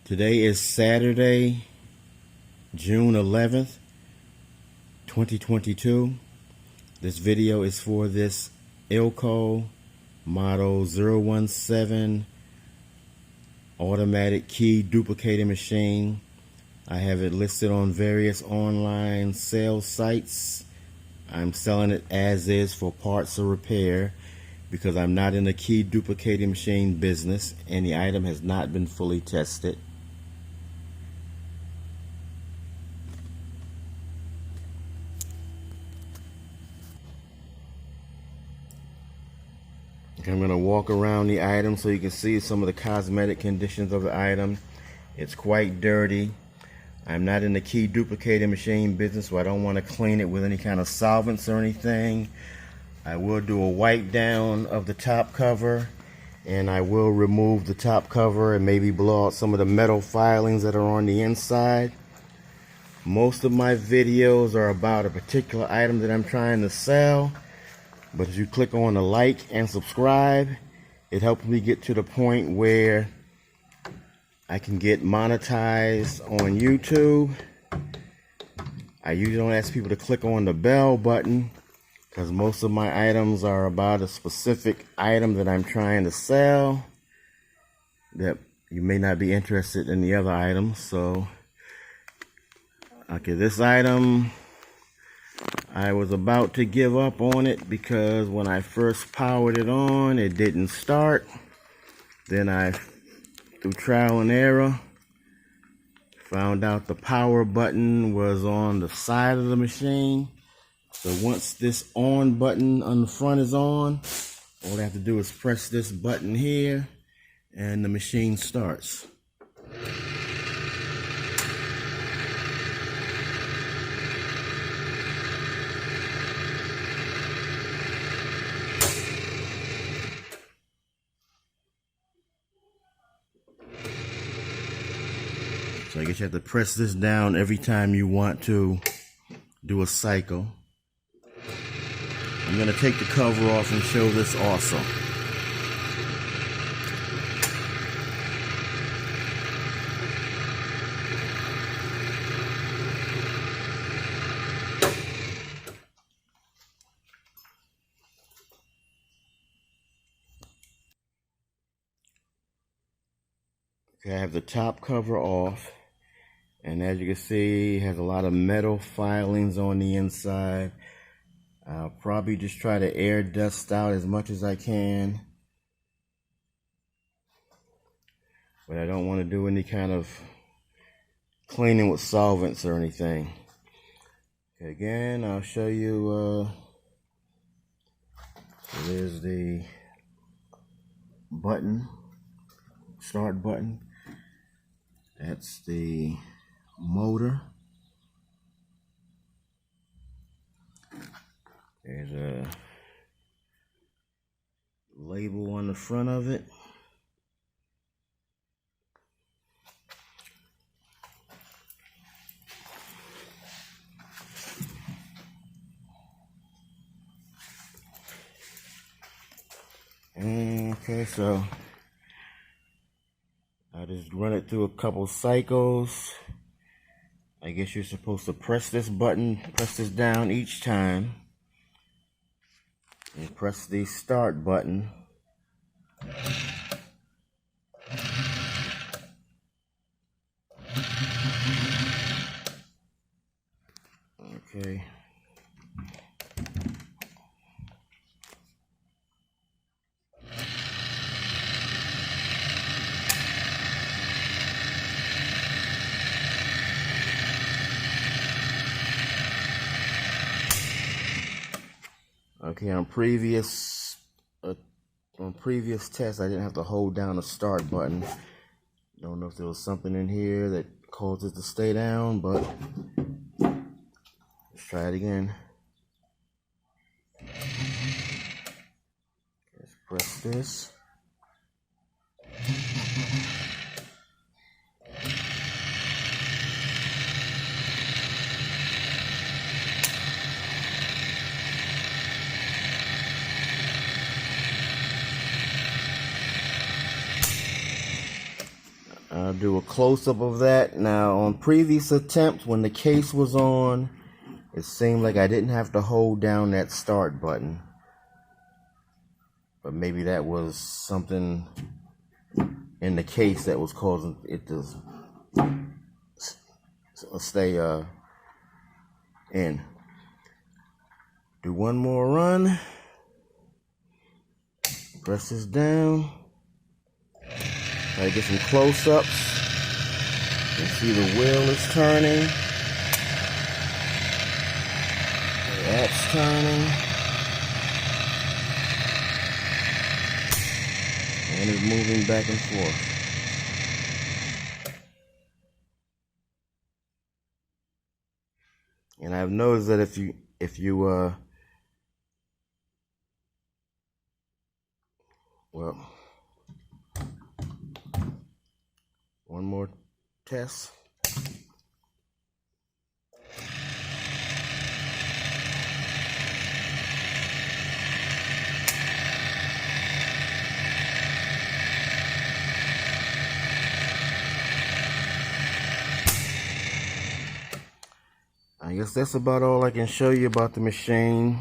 Today is Saturday, June 11th, 2022. This video is for this Ilco Model 017 automatic key duplicator machine. I have it listed on various online sales sites. I'm selling it as is for parts or repair because I'm not in the key duplicating machine business and the item has not been fully tested. I'm going to walk around the item so you can see some of the cosmetic conditions of the item. It's quite dirty. I'm not in the key duplicating machine business, so I don't want to clean it with any kind of solvents or anything. I will do a wipe down of the top cover, and I will remove the top cover and maybe blow out some of the metal filings that are on the inside. Most of my videos are about a particular item that I'm trying to sell. But if you click on the like and subscribe, it helps me get to the point where I can get monetized on YouTube. I usually don't ask people to click on the bell button because most of my items are about a specific item that I'm trying to sell that you may not be interested in the other items. So, okay, this item, I was about to give up on it because when I first powered it on, it didn't start. Then I, through trial and error, found out the power button was on the side of the machine. So once this on button on the front is on, all I have to do is press this button here and the machine starts. So I guess you have to press this down every time you want to do a cycle. I'm going to take the cover off and show this also. Okay, I have the top cover off. And as you can see, it has a lot of metal filings on the inside. I'll probably just try to air dust out as much as I can. But I don't want to do any kind of cleaning with solvents or anything. Okay, again, I'll show you. So there's the button, start button. That's the motor. There's a label on the front of it. Okay, so I just run it through a couple cycles. I guess you're supposed to press this button, press this down each time, and press the start button. Okay. Okay, on previous tests, I didn't have to hold down the start button. Don't know if there was something in here that caused it to stay down, but let's try it again. Let's press this. I'll do a close-up of that. Now, on previous attempts, when the case was on, it seemed like I didn't have to hold down that start button. But maybe that was something in the case that was causing it to stay in. Do one more run. Press this down. Try to get some close-ups. You can see the wheel is turning. That's turning. And it's moving back and forth. And I've noticed that if you well, one more test. I guess that's about all I can show you about the machine.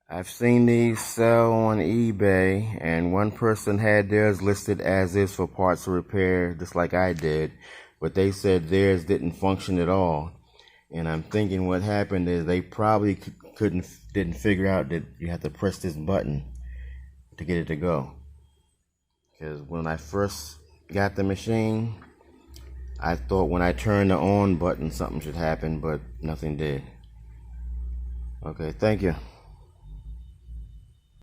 I've seen these sell on eBay, and one person had theirs listed as is for parts of repair, just like I did, but they said theirs didn't function at all. And I'm thinking what happened is they probably didn't figure out that you have to press this button to get it to go. Because when I first got the machine, I thought when I turned the on button something should happen, but nothing did. Okay, thank you.